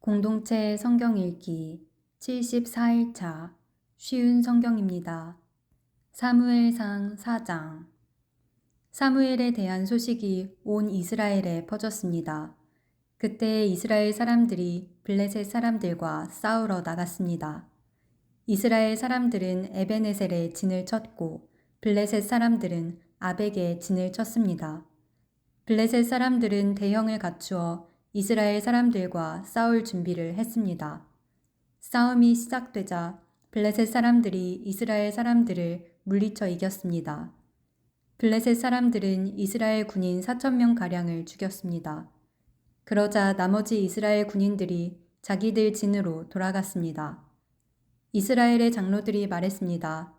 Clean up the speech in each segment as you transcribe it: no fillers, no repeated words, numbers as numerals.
공동체 성경 읽기 74일차 쉬운 성경입니다. 사무엘상 4장. 사무엘에 대한 소식이 온 이스라엘에 퍼졌습니다. 그때 이스라엘 사람들이 블레셋 사람들과 싸우러 나갔습니다. 이스라엘 사람들은 에베네셀에 진을 쳤고 블레셋 사람들은 아벡에 진을 쳤습니다. 블레셋 사람들은 대형을 갖추어 이스라엘 사람들과 싸울 준비를 했습니다. 싸움이 시작되자 블레셋 사람들이 이스라엘 사람들을 물리쳐 이겼습니다. 블레셋 사람들은 이스라엘 군인 4,000명가량을 죽였습니다. 그러자 나머지 이스라엘 군인들이 자기들 진으로 돌아갔습니다. 이스라엘의 장로들이 말했습니다.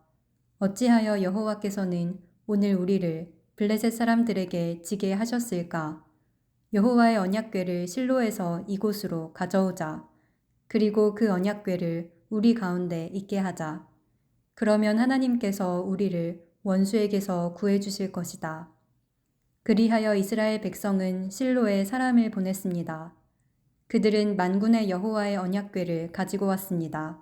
어찌하여 여호와께서는 오늘 우리를 블레셋 사람들에게 지게 하셨을까? 여호와의 언약궤를 실로에서 이곳으로 가져오자. 그리고 그 언약궤를 우리 가운데 있게 하자. 그러면 하나님께서 우리를 원수에게서 구해주실 것이다. 그리하여 이스라엘 백성은 실로에 사람을 보냈습니다. 그들은 만군의 여호와의 언약궤를 가지고 왔습니다.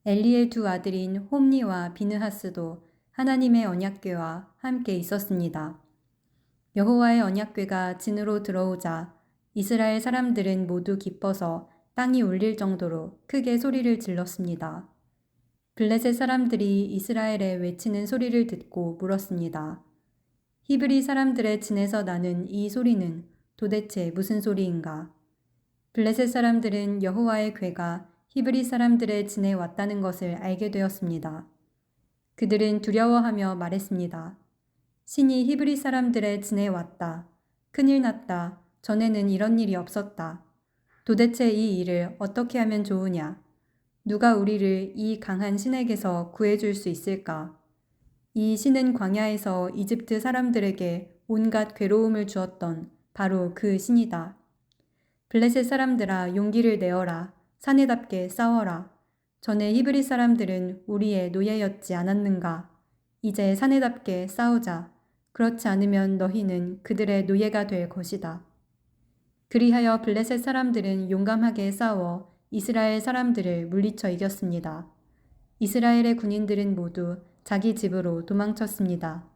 엘리의 두 아들인 홈니와 비느하스도 하나님의 언약궤와 함께 있었습니다. 여호와의 언약궤가 진으로 들어오자 이스라엘 사람들은 모두 기뻐서 땅이 울릴 정도로 크게 소리를 질렀습니다. 블레셋 사람들이 이스라엘에 외치는 소리를 듣고 물었습니다. 히브리 사람들의 진에서 나는 이 소리는 도대체 무슨 소리인가? 블레셋 사람들은 여호와의 궤가 히브리 사람들의 진에 왔다는 것을 알게 되었습니다. 그들은 두려워하며 말했습니다. 신이 히브리 사람들의 진에 왔다. 큰일 났다. 전에는 이런 일이 없었다. 도대체 이 일을 어떻게 하면 좋으냐? 누가 우리를 이 강한 신에게서 구해줄 수 있을까? 이 신은 광야에서 이집트 사람들에게 온갖 괴로움을 주었던 바로 그 신이다. 블레셋 사람들아, 용기를 내어라. 사내답게 싸워라. 전에 히브리 사람들은 우리의 노예였지 않았는가? 이제 사내답게 싸우자. 그렇지 않으면 너희는 그들의 노예가 될 것이다. 그리하여 블레셋 사람들은 용감하게 싸워 이스라엘 사람들을 물리쳐 이겼습니다. 이스라엘의 군인들은 모두 자기 집으로 도망쳤습니다.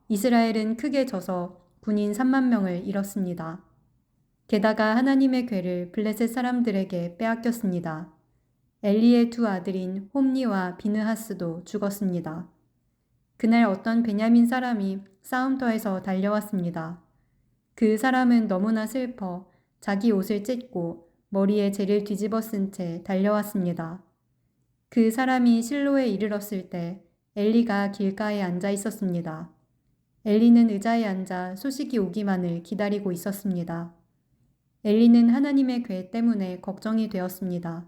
이스라엘은 크게 져서 군인 3만 명을 잃었습니다. 게다가 하나님의 궤를 블레셋 사람들에게 빼앗겼습니다. 엘리의 두 아들인 홈니와 비느하스도 죽었습니다. 그날 어떤 베냐민 사람이 싸움터에서 달려왔습니다. 그 사람은 너무나 슬퍼 자기 옷을 찢고 머리에 재를 뒤집어 쓴 채 달려왔습니다. 그 사람이 실로에 이르렀을 때 엘리가 길가에 앉아 있었습니다. 엘리는 의자에 앉아 소식이 오기만을 기다리고 있었습니다. 엘리는 하나님의 궤 때문에 걱정이 되었습니다.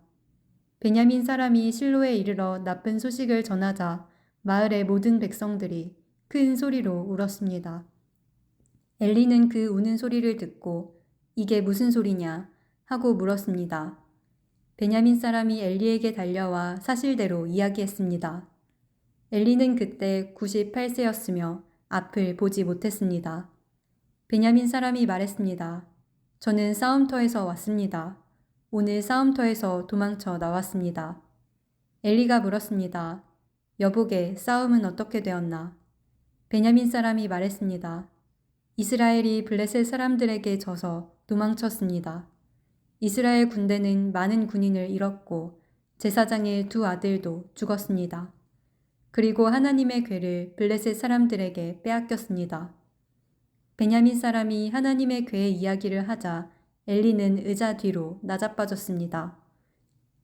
베냐민 사람이 실로에 이르러 나쁜 소식을 전하자 마을의 모든 백성들이 큰 소리로 울었습니다. 엘리는 그 우는 소리를 듣고 이게 무슨 소리냐 하고 물었습니다. 베냐민 사람이 엘리에게 달려와 사실대로 이야기했습니다. 엘리는 그때 98세였으며 앞을 보지 못했습니다. 베냐민 사람이 말했습니다. 저는 싸움터에서 왔습니다. 오늘 싸움터에서 도망쳐 나왔습니다. 엘리가 물었습니다. 여보게 싸움은 어떻게 되었나? 베냐민 사람이 말했습니다. 이스라엘이 블레셋 사람들에게 져서 도망쳤습니다. 이스라엘 군대는 많은 군인을 잃었고 제사장의 두 아들도 죽었습니다. 그리고 하나님의 궤를 블레셋 사람들에게 빼앗겼습니다. 베냐민 사람이 하나님의 궤의 이야기를 하자 엘리는 의자 뒤로 나자빠졌습니다.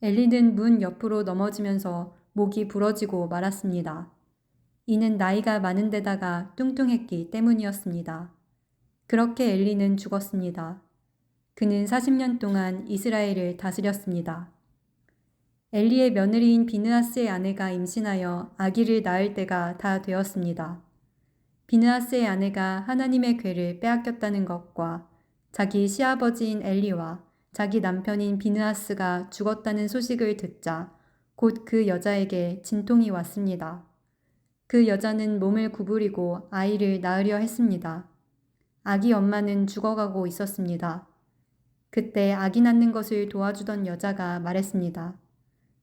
엘리는 문 옆으로 넘어지면서 목이 부러지고 말았습니다. 이는 나이가 많은 데다가 뚱뚱했기 때문이었습니다. 그렇게 엘리는 죽었습니다. 그는 40년 동안 이스라엘을 다스렸습니다. 엘리의 며느리인 비느하스의 아내가 임신하여 아기를 낳을 때가 다 되었습니다. 비느하스의 아내가 하나님의 궤를 빼앗겼다는 것과 자기 시아버지인 엘리와 자기 남편인 비느하스가 죽었다는 소식을 듣자 곧 그 여자에게 진통이 왔습니다. 그 여자는 몸을 구부리고 아이를 낳으려 했습니다. 아기 엄마는 죽어가고 있었습니다. 그때 아기 낳는 것을 도와주던 여자가 말했습니다.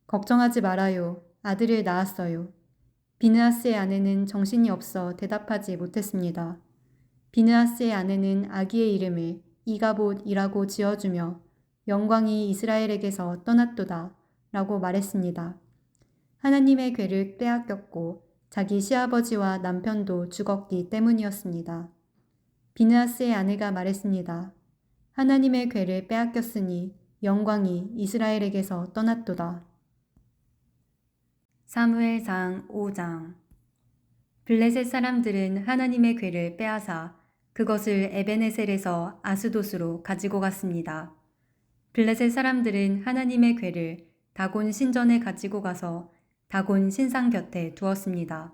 걱정하지 말아요. 아들을 낳았어요. 비느하스의 아내는 정신이 없어 대답하지 못했습니다. 비느하스의 아내는 아기의 이름을 이가봇이라고 지어주며 영광이 이스라엘에게서 떠났도다 라고 말했습니다. 하나님의 궤를 빼앗겼고 자기 시아버지와 남편도 죽었기 때문이었습니다. 비느하스의 아내가 말했습니다. 하나님의 궤를 빼앗겼으니 영광이 이스라엘에게서 떠났도다. 사무엘상 5장. 블레셋 사람들은 하나님의 궤를 빼앗아 그것을 에베네셀에서 아스돗으로 가지고 갔습니다. 블레셋 사람들은 하나님의 궤를 다곤 신전에 가지고 가서 다곤 신상 곁에 두었습니다.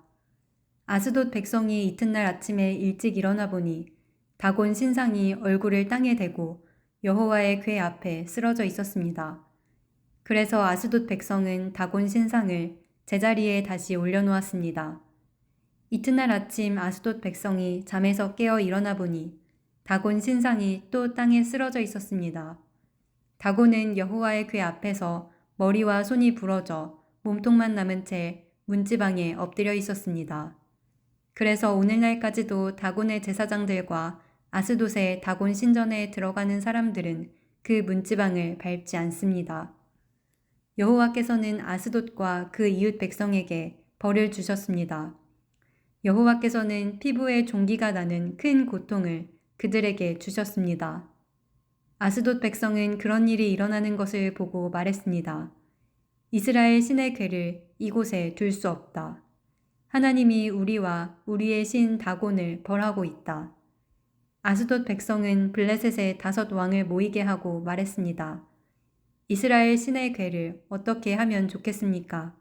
아스돗 백성이 이튿날 아침에 일찍 일어나 보니 다곤 신상이 얼굴을 땅에 대고 여호와의 궤 앞에 쓰러져 있었습니다. 그래서 아스돗 백성은 다곤 신상을 제자리에 다시 올려놓았습니다. 이튿날 아침 아스돗 백성이 잠에서 깨어 일어나 보니 다곤 신상이 또 땅에 쓰러져 있었습니다. 다곤은 여호와의 궤 앞에서 머리와 손이 부러져 몸통만 남은 채 문지방에 엎드려 있었습니다. 그래서 오늘날까지도 다곤의 제사장들과 아스돗의 다곤 신전에 들어가는 사람들은 그 문지방을 밟지 않습니다. 여호와께서는 아스돗과 그 이웃 백성에게 벌을 주셨습니다. 여호와께서는 피부에 종기가 나는 큰 고통을 그들에게 주셨습니다. 아스돗 백성은 그런 일이 일어나는 것을 보고 말했습니다. 이스라엘 신의 궤를 이곳에 둘 수 없다. 하나님이 우리와 우리의 신 다곤을 벌하고 있다. 아스돗 백성은 블레셋의 5 왕을 모이게 하고 말했습니다. 이스라엘 신의 궤를 어떻게 하면 좋겠습니까?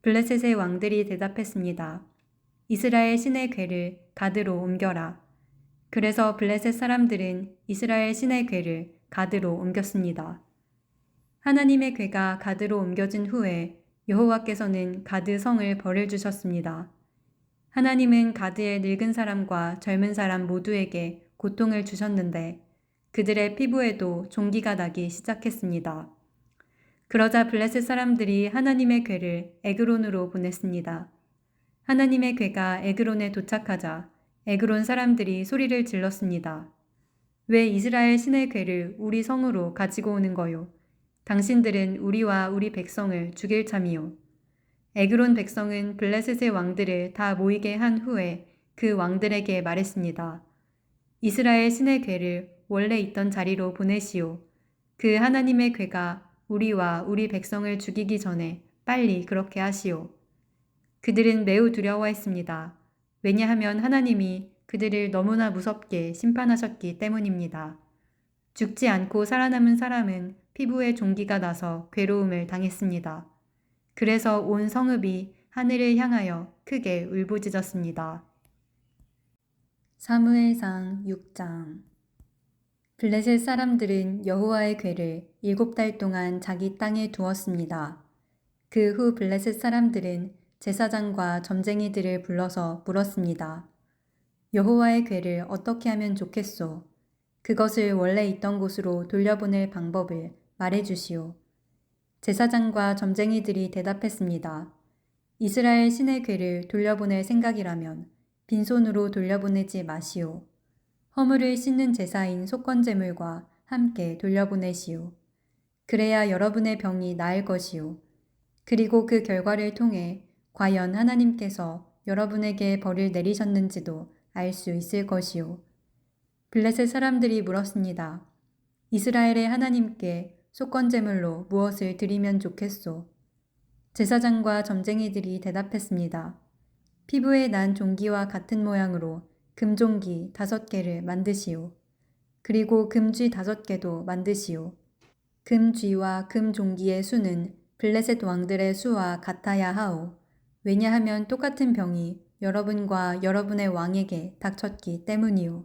블레셋의 왕들이 대답했습니다. 이스라엘 신의 궤를 가드로 옮겨라. 그래서 블레셋 사람들은 이스라엘 신의 궤를 가드로 옮겼습니다. 하나님의 궤가 가드로 옮겨진 후에 여호와께서는 가드 성을 벌을 주셨습니다. 하나님은 가드의 늙은 사람과 젊은 사람 모두에게 고통을 주셨는데 그들의 피부에도 종기가 나기 시작했습니다. 그러자 블레셋 사람들이 하나님의 궤를 에그론으로 보냈습니다. 하나님의 궤가 에그론에 도착하자 에그론 사람들이 소리를 질렀습니다. 왜 이스라엘 신의 궤를 우리 성으로 가지고 오는 거요? 당신들은 우리와 우리 백성을 죽일 참이요. 에그론 백성은 블레셋의 왕들을 다 모이게 한 후에 그 왕들에게 말했습니다. 이스라엘 신의 궤를 원래 있던 자리로 보내시오. 그 하나님의 궤가 우리와 우리 백성을 죽이기 전에 빨리 그렇게 하시오. 그들은 매우 두려워했습니다. 왜냐하면 하나님이 그들을 너무나 무섭게 심판하셨기 때문입니다. 죽지 않고 살아남은 사람은 피부에 종기가 나서 괴로움을 당했습니다. 그래서 온 성읍이 하늘을 향하여 크게 울부짖었습니다. 사무엘상 6장. 블레셋 사람들은 여호와의 궤를 7달 동안 자기 땅에 두었습니다. 그 후 블레셋 사람들은 제사장과 점쟁이들을 불러서 물었습니다. 여호와의 궤를 어떻게 하면 좋겠소? 그것을 원래 있던 곳으로 돌려보낼 방법을 말해주시오. 제사장과 점쟁이들이 대답했습니다. 이스라엘 신의 궤를 돌려보낼 생각이라면 빈손으로 돌려보내지 마시오. 허물을 씻는 제사인 속건제물과 함께 돌려보내시오. 그래야 여러분의 병이 나을 것이오. 그리고 그 결과를 통해 과연 하나님께서 여러분에게 벌을 내리셨는지도 알 수 있을 것이오. 블레셋 사람들이 물었습니다. 이스라엘의 하나님께 속건제물로 무엇을 드리면 좋겠소? 제사장과 점쟁이들이 대답했습니다. 피부에 난 종기와 같은 모양으로 금종기 5개를 만드시오. 그리고 금쥐 5개도 만드시오. 금쥐와 금종기의 수는 블레셋 왕들의 수와 같아야 하오. 왜냐하면 똑같은 병이 여러분과 여러분의 왕에게 닥쳤기 때문이오.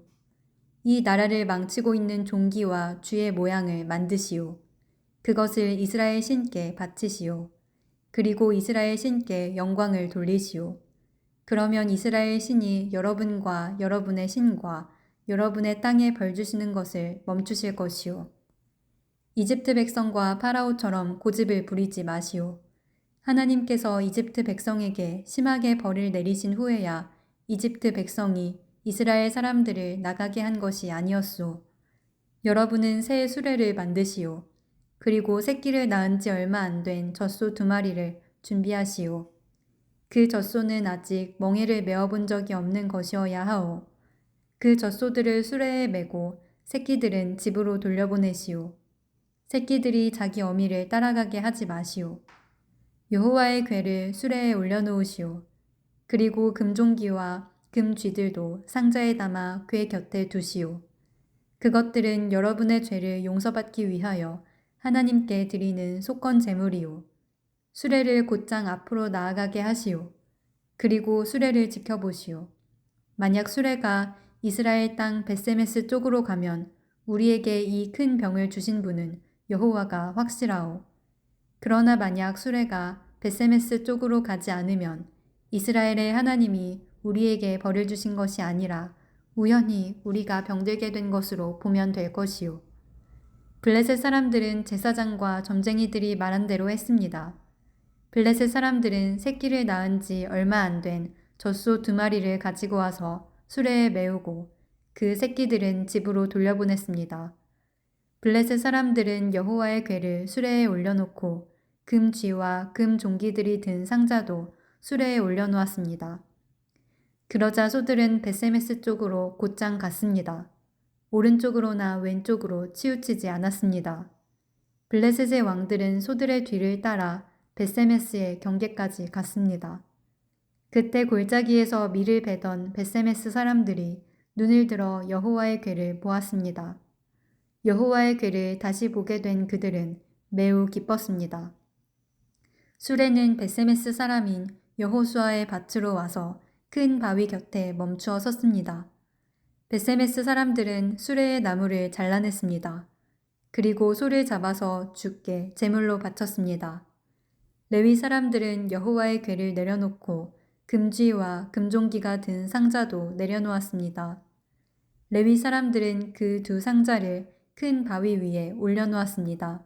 이 나라를 망치고 있는 종기와 쥐의 모양을 만드시오. 그것을 이스라엘 신께 바치시오. 그리고 이스라엘 신께 영광을 돌리시오. 그러면 이스라엘 신이 여러분과 여러분의 신과 여러분의 땅에 벌 주시는 것을 멈추실 것이오. 이집트 백성과 파라오처럼 고집을 부리지 마시오. 하나님께서 이집트 백성에게 심하게 벌을 내리신 후에야 이집트 백성이 이스라엘 사람들을 나가게 한 것이 아니었소. 여러분은 새 수레를 만드시오. 그리고 새끼를 낳은 지 얼마 안 된 젖소 2마리를 준비하시오. 그 젖소는 아직 멍에를 메어본 적이 없는 것이어야 하오. 그 젖소들을 수레에 메고 새끼들은 집으로 돌려보내시오. 새끼들이 자기 어미를 따라가게 하지 마시오. 여호와의 궤를 수레에 올려놓으시오. 그리고 금종기와 금쥐들도 상자에 담아 궤 곁에 두시오. 그것들은 여러분의 죄를 용서받기 위하여 하나님께 드리는 속건 제물이요. 수레를 곧장 앞으로 나아가게 하시오. 그리고 수레를 지켜보시오. 만약 수레가 이스라엘 땅 벳세메스 쪽으로 가면 우리에게 이 큰 병을 주신 분은 여호와가 확실하오. 그러나 만약 수레가 벳세메스 쪽으로 가지 않으면 이스라엘의 하나님이 우리에게 벌을 주신 것이 아니라 우연히 우리가 병들게 된 것으로 보면 될 것이요. 블레셋 사람들은 제사장과 점쟁이들이 말한 대로 했습니다. 블레셋 사람들은 새끼를 낳은 지 얼마 안 된 젖소 2마리를 가지고 와서 수레에 메우고 그 새끼들은 집으로 돌려보냈습니다. 블레셋 사람들은 여호와의 궤를 수레에 올려놓고 금쥐와 금종기들이 든 상자도 수레에 올려놓았습니다. 그러자 소들은 벳세메스 쪽으로 곧장 갔습니다. 오른쪽으로나 왼쪽으로 치우치지 않았습니다. 블레셋의 왕들은 소들의 뒤를 따라 벳세메스의 경계까지 갔습니다. 그때 골짜기에서 밀을 베던 벳세메스 사람들이 눈을 들어 여호와의 궤를 보았습니다. 여호와의 궤를 다시 보게 된 그들은 매우 기뻤습니다. 수레는 벳세메스 사람인 여호수아의 밭으로 와서 큰 바위 곁에 멈추어 섰습니다. 벳세메스 사람들은 수레의 나무를 잘라냈습니다. 그리고 소를 잡아서 주께 제물로 바쳤습니다. 레위 사람들은 여호와의 궤를 내려놓고 금쥐와 금종기가 든 상자도 내려놓았습니다. 레위 사람들은 그 2상자를 큰 바위 위에 올려놓았습니다.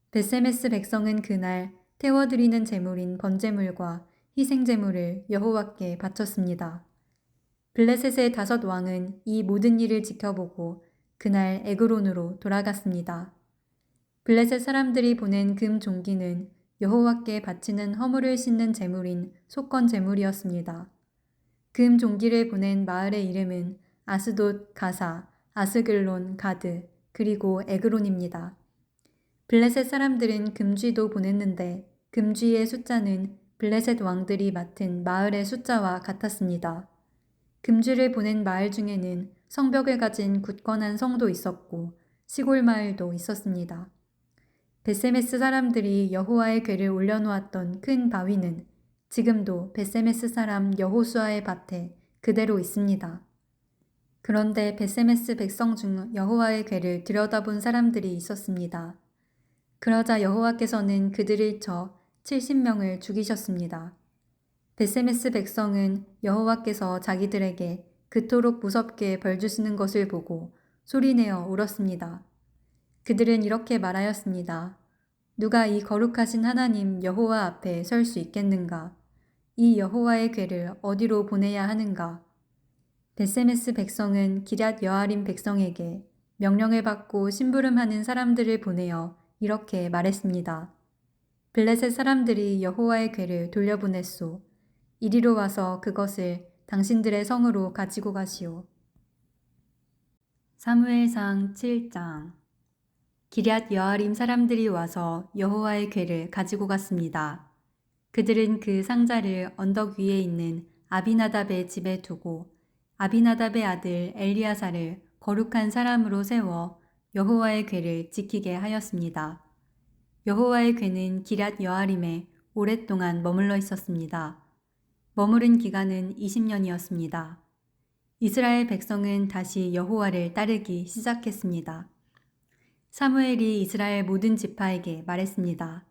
벳세메스 백성은 그날 태워드리는 제물인 번제물과 희생제물을 여호와께 바쳤습니다. 블레셋의 5 왕은 이 모든 일을 지켜보고 그날 에그론으로 돌아갔습니다. 블레셋 사람들이 보낸 금 종기는 여호와께 바치는 허물을 씻는 제물인 속건 제물이었습니다. 금 종기를 보낸 마을의 이름은 아스돗, 가사, 아스글론, 가드, 그리고 에그론입니다. 블레셋 사람들은 금쥐도 보냈는데 금쥐의 숫자는 블레셋 왕들이 맡은 마을의 숫자와 같았습니다. 금쥐를 보낸 마을 중에는 성벽을 가진 굳건한 성도 있었고 시골 마을도 있었습니다. 벳세메스 사람들이 여호와의 궤를 올려놓았던 큰 바위는 지금도 벳세메스 사람 여호수아의 밭에 그대로 있습니다. 그런데 벳세메스 백성 중 여호와의 궤를 들여다본 사람들이 있었습니다. 그러자 여호와께서는 그들을 쳐 70명을 죽이셨습니다. 벳세메스 백성은 여호와께서 자기들에게 그토록 무섭게 벌 주시는 것을 보고 소리내어 울었습니다. 그들은 이렇게 말하였습니다. 누가 이 거룩하신 하나님 여호와 앞에 설 수 있겠는가? 이 여호와의 궤를 어디로 보내야 하는가? 벳세메스 백성은 기럇 여아림 백성에게 명령을 받고 심부름하는 사람들을 보내어 이렇게 말했습니다. 블레셋 사람들이 여호와의 궤를 돌려보냈소. 이리로 와서 그것을 당신들의 성으로 가지고 가시오. 사무엘상 7장. 기럇 여아림 사람들이 와서 여호와의 궤를 가지고 갔습니다. 그들은 그 상자를 언덕 위에 있는 아비나답의 집에 두고 아비나답의 아들 엘리야사를 거룩한 사람으로 세워 여호와의 궤를 지키게 하였습니다. 여호와의 궤는 기럇 여아림에 오랫동안 머물러 있었습니다. 머무른 기간은 20년이었습니다. 이스라엘 백성은 다시 여호와를 따르기 시작했습니다. 사무엘이 이스라엘 모든 지파에게 말했습니다.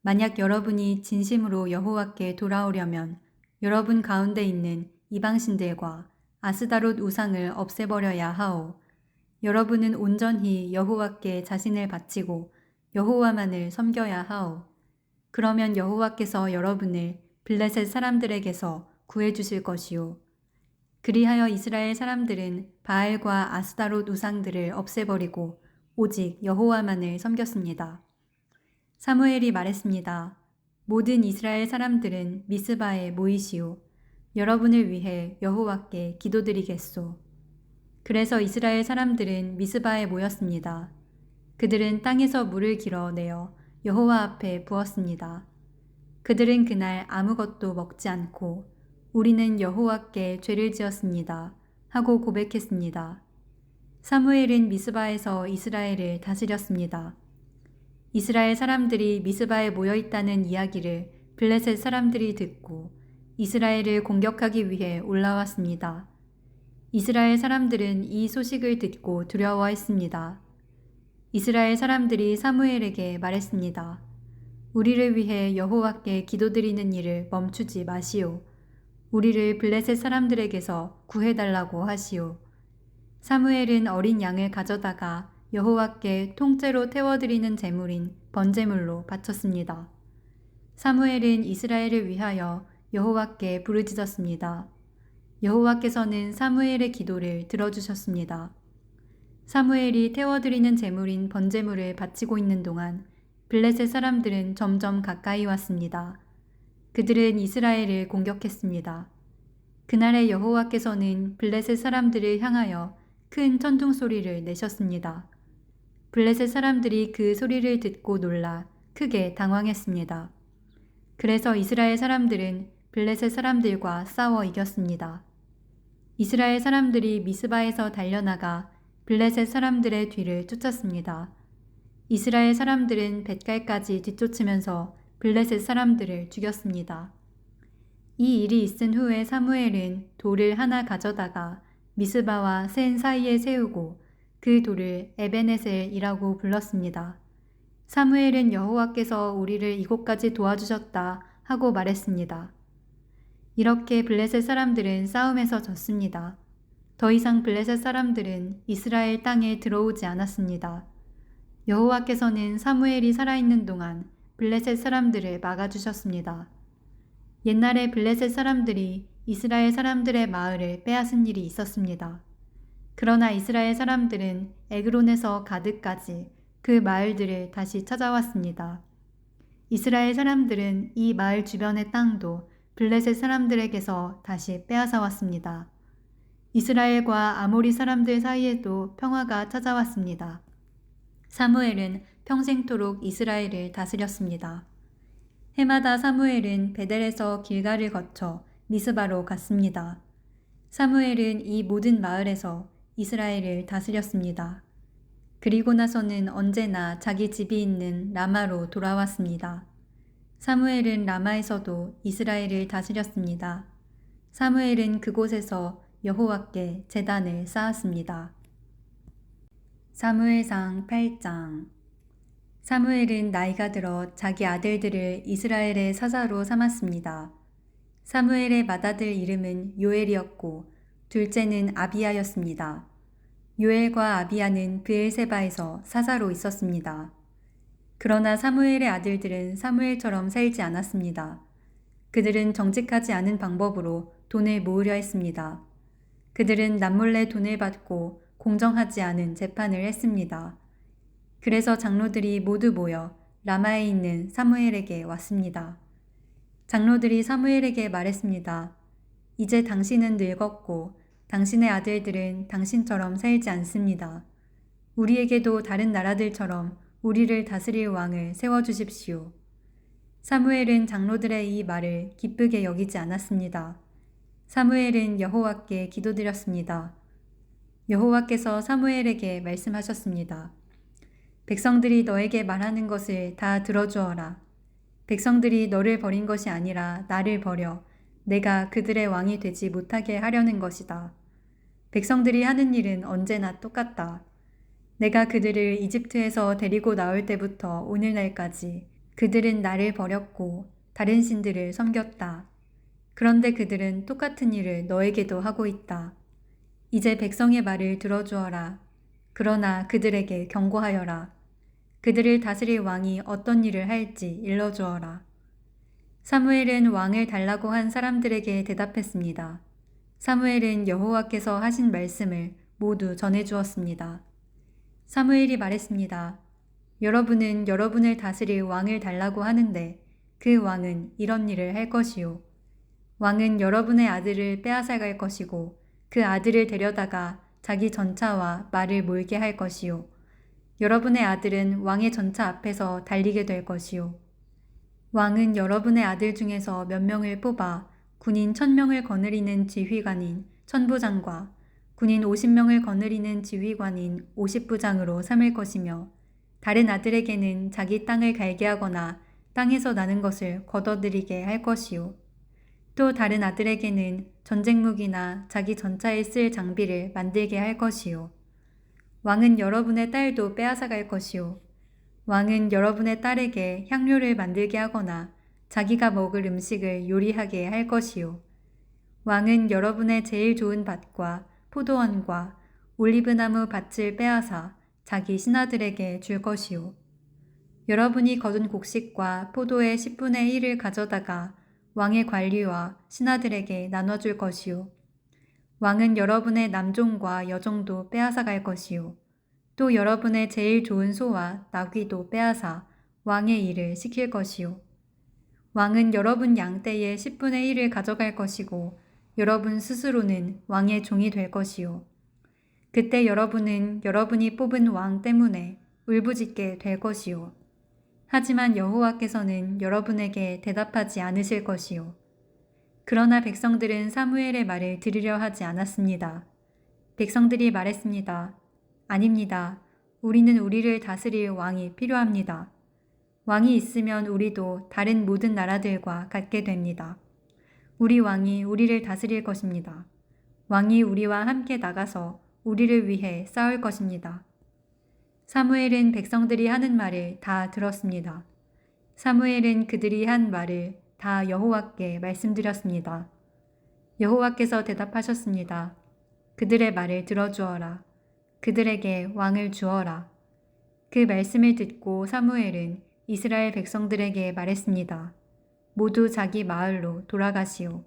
만약 여러분이 진심으로 여호와께 돌아오려면 여러분 가운데 있는 이방신들과 아스다롯 우상을 없애버려야 하오. 여러분은 온전히 여호와께 자신을 바치고 여호와만을 섬겨야 하오. 그러면 여호와께서 여러분을 블레셋 사람들에게서 구해주실 것이요. 그리하여 이스라엘 사람들은 바알과 아스다롯 우상들을 없애버리고 오직 여호와만을 섬겼습니다. 사무엘이 말했습니다. 모든 이스라엘 사람들은 미스바에 모이시오. 여러분을 위해 여호와께 기도드리겠소. 그래서 이스라엘 사람들은 미스바에 모였습니다. 그들은 땅에서 물을 길어내어 여호와 앞에 부었습니다. 그들은 그날 아무것도 먹지 않고 우리는 여호와께 죄를 지었습니다 하고 고백했습니다. 사무엘은 미스바에서 이스라엘을 다스렸습니다. 이스라엘 사람들이 미스바에 모여 있다는 이야기를 블레셋 사람들이 듣고 이스라엘을 공격하기 위해 올라왔습니다. 이스라엘 사람들은 이 소식을 듣고 두려워했습니다. 이스라엘 사람들이 사무엘에게 말했습니다. 우리를 위해 여호와께 기도드리는 일을 멈추지 마시오. 우리를 블레셋 사람들에게서 구해달라고 하시오. 사무엘은 어린 양을 가져다가 여호와께 통째로 태워드리는 제물인 번제물로 바쳤습니다. 사무엘은 이스라엘을 위하여 여호와께 부르짖었습니다. 여호와께서는 사무엘의 기도를 들어주셨습니다. 사무엘이 태워드리는 제물인 번제물을 바치고 있는 동안 블레셋 사람들은 점점 가까이 왔습니다. 그들은 이스라엘을 공격했습니다. 그날의 여호와께서는 블레셋 사람들을 향하여 큰 천둥 소리를 내셨습니다. 블레셋 사람들이 그 소리를 듣고 놀라 크게 당황했습니다. 그래서 이스라엘 사람들은 블레셋 사람들과 싸워 이겼습니다. 이스라엘 사람들이 미스바에서 달려나가 블레셋 사람들의 뒤를 쫓았습니다. 이스라엘 사람들은 벳갈까지 뒤쫓으면서 블레셋 사람들을 죽였습니다. 이 일이 있은 후에 사무엘은 돌을 하나 가져다가 미스바와 센 사이에 세우고 그 돌을 에베네셀이라고 불렀습니다. 사무엘은 여호와께서 우리를 이곳까지 도와주셨다 하고 말했습니다. 이렇게 블레셋 사람들은 싸움에서 졌습니다. 더 이상 블레셋 사람들은 이스라엘 땅에 들어오지 않았습니다. 여호와께서는 사무엘이 살아있는 동안 블레셋 사람들을 막아주셨습니다. 옛날에 블레셋 사람들이 이스라엘 사람들의 마을을 빼앗은 일이 있었습니다. 그러나 이스라엘 사람들은 에그론에서 가드까지 그 마을들을 다시 찾아왔습니다. 이스라엘 사람들은 이 마을 주변의 땅도 블레셋 사람들에게서 다시 빼앗아 왔습니다. 이스라엘과 아모리 사람들 사이에도 평화가 찾아왔습니다. 사무엘은 평생토록 이스라엘을 다스렸습니다. 해마다 사무엘은 베델에서 길가를 거쳐 미스바로 갔습니다. 사무엘은 이 모든 마을에서 이스라엘을 다스렸습니다. 그리고 나서는 언제나 자기 집이 있는 라마로 돌아왔습니다. 사무엘은 라마에서도 이스라엘을 다스렸습니다. 사무엘은 그곳에서 여호와께 제단을 쌓았습니다. 사무엘상 8장. 사무엘은 나이가 들어 자기 아들들을 이스라엘의 사사로 삼았습니다. 사무엘의 맏아들 이름은 요엘이었고 둘째는 아비야였습니다. 요엘과 아비야는 브엘세바에서 사사로 있었습니다. 그러나 사무엘의 아들들은 사무엘처럼 살지 않았습니다. 그들은 정직하지 않은 방법으로 돈을 모으려 했습니다. 그들은 남몰래 돈을 받고 공정하지 않은 재판을 했습니다. 그래서 장로들이 모두 모여 라마에 있는 사무엘에게 왔습니다. 장로들이 사무엘에게 말했습니다. 이제 당신은 늙었고 당신의 아들들은 당신처럼 살지 않습니다. 우리에게도 다른 나라들처럼 우리를 다스릴 왕을 세워주십시오. 사무엘은 장로들의 이 말을 기쁘게 여기지 않았습니다. 사무엘은 여호와께 기도드렸습니다. 여호와께서 사무엘에게 말씀하셨습니다. 백성들이 너에게 말하는 것을 다 들어주어라. 백성들이 너를 버린 것이 아니라 나를 버려 내가 그들의 왕이 되지 못하게 하려는 것이다. 백성들이 하는 일은 언제나 똑같다. 내가 그들을 이집트에서 데리고 나올 때부터 오늘날까지 그들은 나를 버렸고 다른 신들을 섬겼다. 그런데 그들은 똑같은 일을 너에게도 하고 있다. 이제 백성의 말을 들어주어라. 그러나 그들에게 경고하여라. 그들을 다스릴 왕이 어떤 일을 할지 일러주어라. 사무엘은 왕을 달라고 한 사람들에게 대답했습니다. 사무엘은 여호와께서 하신 말씀을 모두 전해주었습니다. 사무엘이 말했습니다. 여러분은 여러분을 다스릴 왕을 달라고 하는데 그 왕은 이런 일을 할 것이요. 왕은 여러분의 아들을 빼앗아갈 것이고 그 아들을 데려다가 자기 전차와 말을 몰게 할 것이요. 여러분의 아들은 왕의 전차 앞에서 달리게 될 것이요. 왕은 여러분의 아들 중에서 몇 명을 뽑아 군인 1000명을 거느리는 지휘관인 천부장과 군인 50명을 거느리는 지휘관인 50부장으로 삼을 것이며 다른 아들에게는 자기 땅을 갈게 하거나 땅에서 나는 것을 거둬들이게 할 것이요. 또 다른 아들에게는 전쟁 무기나 자기 전차에 쓸 장비를 만들게 할 것이요. 왕은 여러분의 딸도 빼앗아 갈 것이요. 왕은 여러분의 딸에게 향료를 만들게 하거나 자기가 먹을 음식을 요리하게 할 것이요. 왕은 여러분의 제일 좋은 밭과 포도원과 올리브나무 밭을 빼앗아 자기 신하들에게 줄 것이요. 여러분이 거둔 곡식과 포도의 10분의 1을 가져다가 왕의 관리와 신하들에게 나눠줄 것이요. 왕은 여러분의 남종과 여종도 빼앗아 갈 것이요. 또 여러분의 제일 좋은 소와 나귀도 빼앗아 왕의 일을 시킬 것이요. 왕은 여러분 양떼의 10분의 1을 가져갈 것이고 여러분 스스로는 왕의 종이 될 것이요. 그때 여러분은 여러분이 뽑은 왕 때문에 울부짖게 될 것이요. 하지만 여호와께서는 여러분에게 대답하지 않으실 것이요. 그러나 백성들은 사무엘의 말을 들으려 하지 않았습니다. 백성들이 말했습니다. 아닙니다. 우리는 우리를 다스릴 왕이 필요합니다. 왕이 있으면 우리도 다른 모든 나라들과 같게 됩니다. 우리 왕이 우리를 다스릴 것입니다. 왕이 우리와 함께 나가서 우리를 위해 싸울 것입니다. 사무엘은 백성들이 하는 말을 다 들었습니다. 사무엘은 그들이 한 말을 다 여호와께 말씀드렸습니다. 여호와께서 대답하셨습니다. 그들의 말을 들어주어라. 그들에게 왕을 주어라. 그 말씀을 듣고 사무엘은 이스라엘 백성들에게 말했습니다. 모두 자기 마을로 돌아가시오.